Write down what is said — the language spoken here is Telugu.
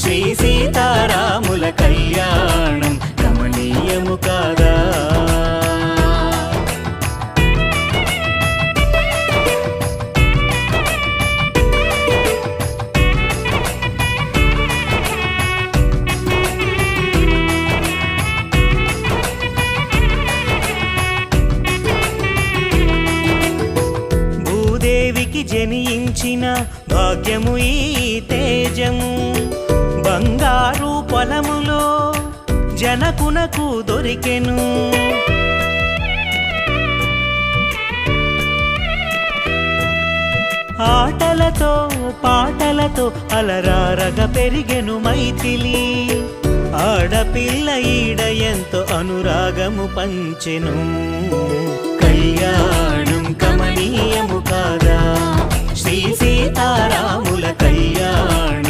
శ్రీ సీతారాముల కళ్యాణం కమనీయము కాదా. భూదేవికి జనించిన భాగ్యము ఈ తేజము, బంగారు పొలములో జనకునకు దొరికెను. ఆటలతో పాటలతో అలరారగ పెరిగెను మైథిలి, ఆడపిల్ల ఈడ ఎంతో అనురాగము పంచెను. కళ్యాణం కమనీయము కాదా, శ్రీ సీతారాముల కళ్యాణం